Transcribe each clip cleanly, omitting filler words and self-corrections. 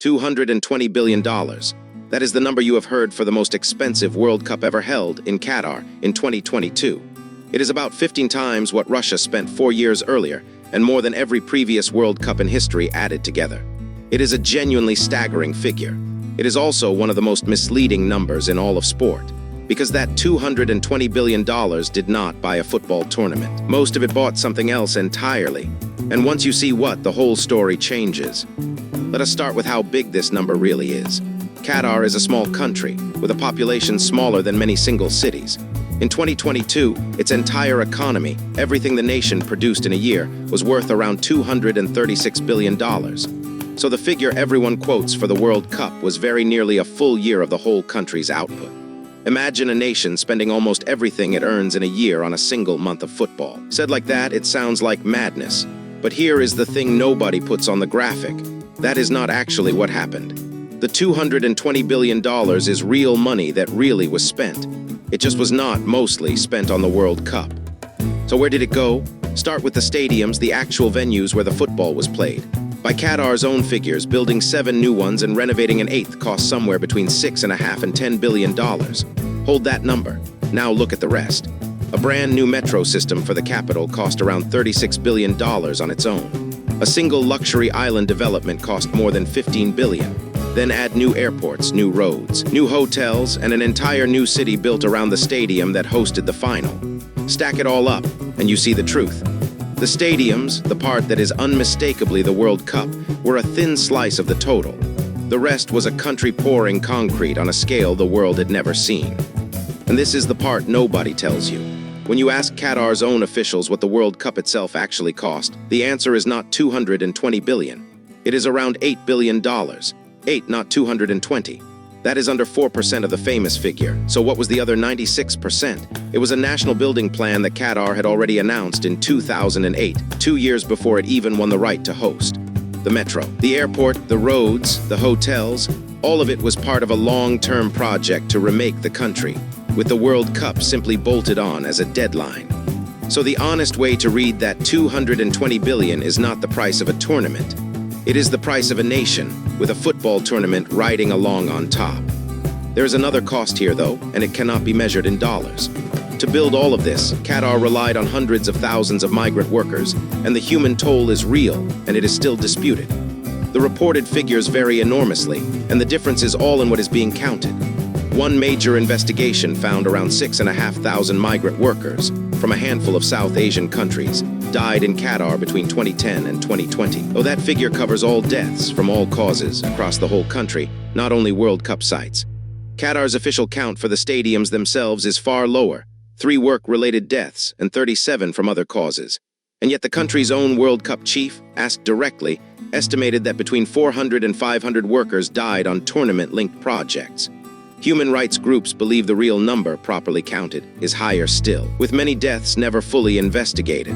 $220 billion. That is the number you have heard for the most expensive World Cup ever held in Qatar in 2022. It is about 15 times what Russia spent 4 years earlier, and more than every previous World Cup in history added together. It is a genuinely staggering figure. It is also one of the most misleading numbers in all of sport, because that $220 billion did not buy a football tournament. Most of it bought something else entirely. And once you see what, the whole story changes. Let us start with how big this number really is. Qatar is a small country, with a population smaller than many single cities. In 2022, its entire economy, everything the nation produced in a year, was worth around $236 billion. So the figure everyone quotes for the World Cup was very nearly a full year of the whole country's output. Imagine a nation spending almost everything it earns in a year on a single month of football. Said like that, it sounds like madness. But here is the thing nobody puts on the graphic. That is not actually what happened. The $220 billion is real money that really was spent. It just was not mostly spent on the World Cup. So where did it go? Start with the stadiums, the actual venues where the football was played. By Qatar's own figures, building 7 new ones and renovating an 8th cost somewhere between $6.5 and $10 billion. Hold that number. Now look at the rest. A brand new metro system for the capital cost around $36 billion on its own. A single luxury island development cost more than $15 billion. Then add new airports, new roads, new hotels, and an entire new city built around the stadium that hosted the final. Stack it all up, and you see the truth. The stadiums, the part that is unmistakably the World Cup, were a thin slice of the total. The rest was a country pouring concrete on a scale the world had never seen. And this is the part nobody tells you. When you ask Qatar's own officials what the World Cup itself actually cost, the answer is not $220 billion. It is around $8 billion. 8, not 220. That is under 4% of the famous figure. So what was the other 96%? It was a national building plan that Qatar had already announced in 2008, 2 years before it even won the right to host. The metro, the airport, the roads, the hotels, all of it was part of a long-term project to remake the country, with the World Cup simply bolted on as a deadline. So the honest way to read that $220 billion is not the price of a tournament. It is the price of a nation, with a football tournament riding along on top. There is another cost here, though, and it cannot be measured in dollars. To build all of this, Qatar relied on hundreds of thousands of migrant workers, and the human toll is real, and it is still disputed. The reported figures vary enormously, and the difference is all in what is being counted. One major investigation found around 6,500 migrant workers from a handful of South Asian countries died in Qatar between 2010 and 2020. Though that figure covers all deaths from all causes across the whole country, not only World Cup sites. Qatar's official count for the stadiums themselves is far lower, 3 work-related deaths and 37 from other causes. And yet the country's own World Cup chief, asked directly, estimated that between 400 and 500 workers died on tournament-linked projects. Human rights groups believe the real number, properly counted, is higher still, with many deaths never fully investigated.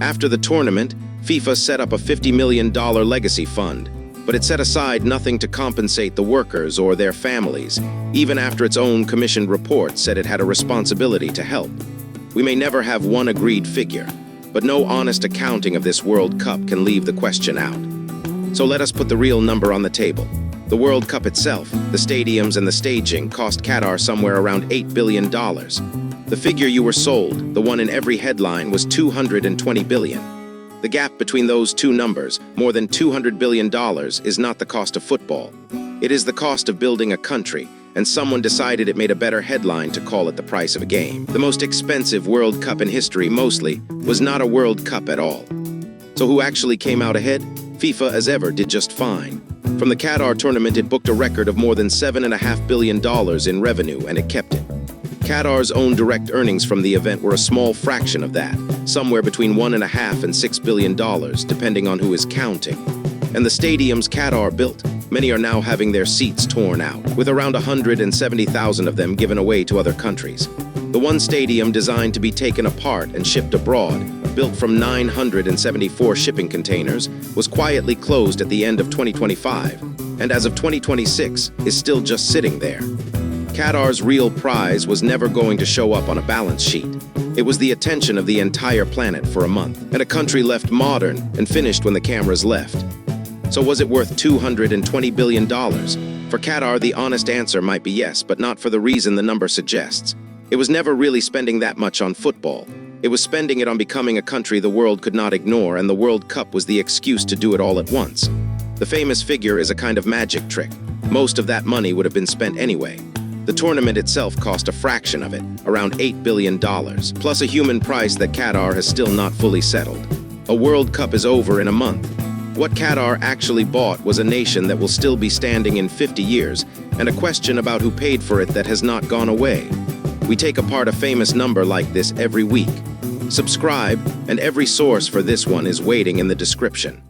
After the tournament, FIFA set up a $50 million legacy fund, but it set aside nothing to compensate the workers or their families, even after its own commissioned report said it had a responsibility to help. We may never have one agreed figure, but no honest accounting of this World Cup can leave the question out. So let us put the real number on the table. The World Cup itself, the stadiums and the staging, cost Qatar somewhere around $8 billion. The figure you were sold, the one in every headline, was $220 billion. The gap between those two numbers, more than $200 billion, is not the cost of football. It is the cost of building a country, and someone decided it made a better headline to call it the price of a game. The most expensive World Cup in history, mostly, was not a World Cup at all. So who actually came out ahead? FIFA, as ever, did just fine. From the Qatar tournament, it booked a record of more than $7.5 billion in revenue, and it kept it. Qatar's own direct earnings from the event were a small fraction of that, somewhere between $1.5 and $6 billion, depending on who is counting. And the stadiums Qatar built, many are now having their seats torn out, with around 170,000 of them given away to other countries. The one stadium designed to be taken apart and shipped abroad, built from 974 shipping containers, was quietly closed at the end of 2025, and as of 2026 is still just sitting there. Qatar's real prize was never going to show up on a balance sheet. It was the attention of the entire planet for a month, and a country left modern and finished when the cameras left. So was it worth $220 billion? For Qatar, the honest answer might be yes, but not for the reason the number suggests. It was never really spending that much on football. It was spending it on becoming a country the world could not ignore, and the World Cup was the excuse to do it all at once. The famous figure is a kind of magic trick. Most of that money would have been spent anyway. The tournament itself cost a fraction of it, around $8 billion, plus a human price that Qatar has still not fully settled. A World Cup is over in a month. What Qatar actually bought was a nation that will still be standing in 50 years, and a question about who paid for it that has not gone away. We take apart a famous number like this every week. Subscribe, and every source for this one is waiting in the description.